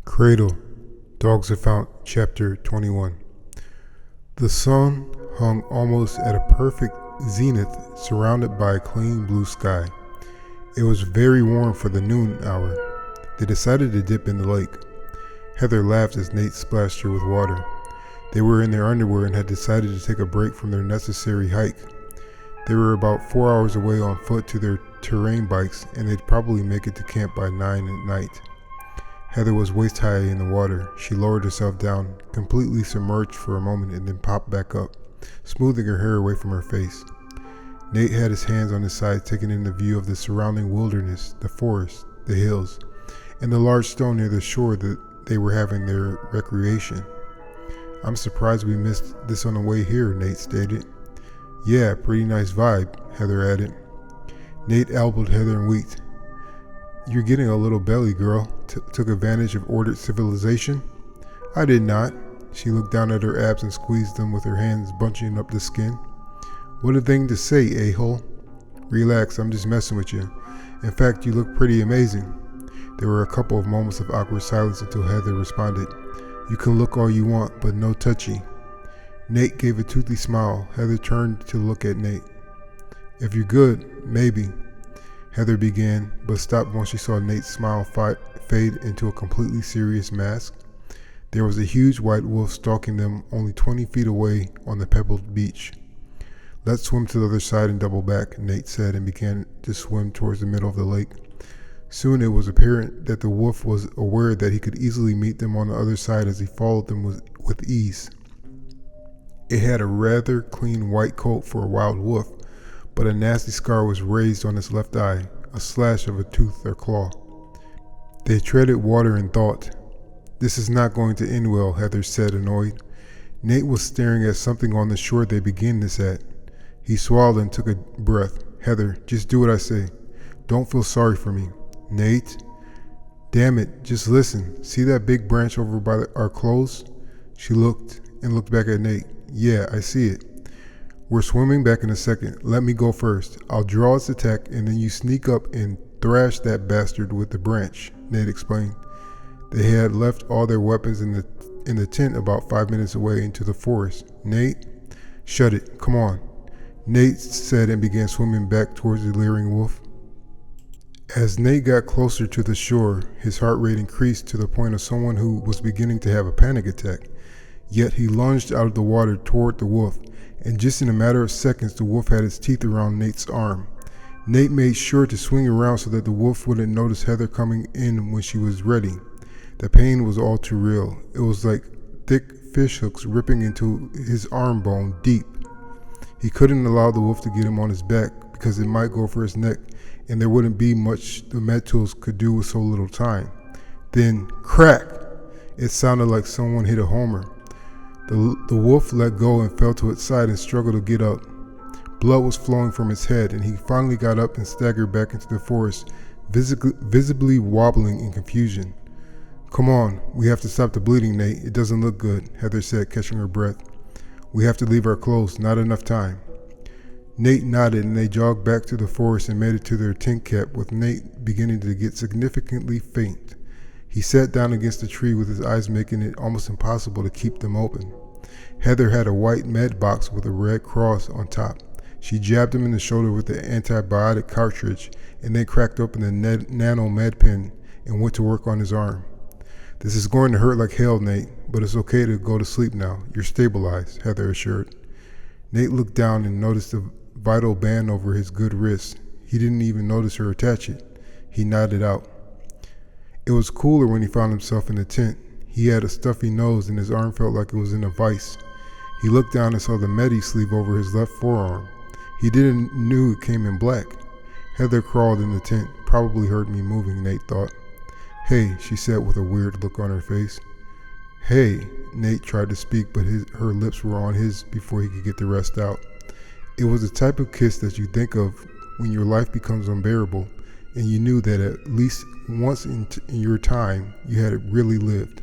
Cradle, Dogs of Fount, Chapter 21. The sun hung almost at a perfect zenith, surrounded by a clean blue sky. It was very warm for the noon hour. They decided to dip in the lake. Heather laughed as Nate splashed her with water. They were in their underwear and had decided to take a break from their necessary hike. They were about 4 hours away on foot to their terrain bikes, and they'd probably make it to camp by 9 at night. Heather was waist high in the water. She lowered herself down, completely submerged for a moment, and then popped back up, smoothing her hair away from her face. Nate had his hands on his side, taking in the view of the surrounding wilderness, the forest, the hills, and the large stone near the shore that they were having their recreation. "I'm surprised we missed this on the way here," Nate stated. "Yeah, pretty nice vibe," Heather added. Nate elbowed Heather and winked. "You're getting a little belly, girl. Took advantage of ordered civilization?" "I did not." She looked down at her abs and squeezed them with her hands, bunching up the skin. "What a thing to say, a-hole." "Relax, I'm just messing with you. In fact, you look pretty amazing." There were a couple of moments of awkward silence until Heather responded, "You can look all you want, but no touchy." Nate gave a toothy smile. Heather turned to look at Nate. "If you're good, maybe," Heather began, but stopped once she saw Nate's smile fade into a completely serious mask. There was a huge white wolf stalking them only 20 feet away on the pebbled beach. "Let's swim to the other side and double back," Nate said, and began to swim towards the middle of the lake. Soon it was apparent that the wolf was aware that he could easily meet them on the other side as he followed them with ease. It had a rather clean white coat for a wild wolf, but a nasty scar was raised on its left eye, a slash of a tooth or claw. They treaded water and thought. "This is not going to end well," Heather said, annoyed. Nate was staring at something on the shore they began this at. He swallowed and took a breath. "Heather, just do what I say. Don't feel sorry for me." "Nate?" "Damn it, just listen. See that big branch over by our clothes?" She looked back at Nate. "Yeah, I see it. We're swimming back in a second. Let me go first. I'll draw its attack, and then you sneak up and thrash that bastard with the branch," Nate explained. They had left all their weapons in the tent about 5 minutes away into the forest. "Nate?" "Shut it. Come on," Nate said, and began swimming back towards the leering wolf. As Nate got closer to the shore, his heart rate increased to the point of someone who was beginning to have a panic attack. Yet he lunged out of the water toward the wolf, and just in a matter of seconds the wolf had its teeth around Nate's arm. Nate made sure to swing around so that the wolf wouldn't notice Heather coming in when she was ready. The pain was all too real. It was like thick fish hooks ripping into his arm bone deep. He couldn't allow the wolf to get him on his back because it might go for his neck, and there wouldn't be much the med tools could do with so little time. Then, crack! It sounded like someone hit a homer. The wolf let go and fell to its side and struggled to get up. Blood was flowing from its head, and he finally got up and staggered back into the forest, visibly wobbling in confusion. "Come on, we have to stop the bleeding, Nate. It doesn't look good," Heather said, catching her breath. "We have to leave our clothes. Not enough time." Nate nodded, and they jogged back to the forest and made it to their tent cap, with Nate beginning to get significantly faint. He sat down against a tree with his eyes making it almost impossible to keep them open. Heather had a white med box with a red cross on top. She jabbed him in the shoulder with the antibiotic cartridge and then cracked open the nano med pen and went to work on his arm. "This is going to hurt like hell, Nate, but it's okay to go to sleep now. You're stabilized," Heather assured. Nate looked down and noticed the vital band over his good wrist. He didn't even notice her attach it. He nodded out. It was cooler when he found himself in the tent. He had a stuffy nose and his arm felt like it was in a vice. He looked down and saw the medi sleeve over his left forearm. He didn't knew it came in black. Heather crawled in the tent. "Probably heard me moving," Nate thought. "Hey," she said with a weird look on her face. "Hey," Nate tried to speak, but her lips were on his before he could get the rest out. It was the type of kiss that you think of when your life becomes unbearable and you knew that at least once in your time you had really lived.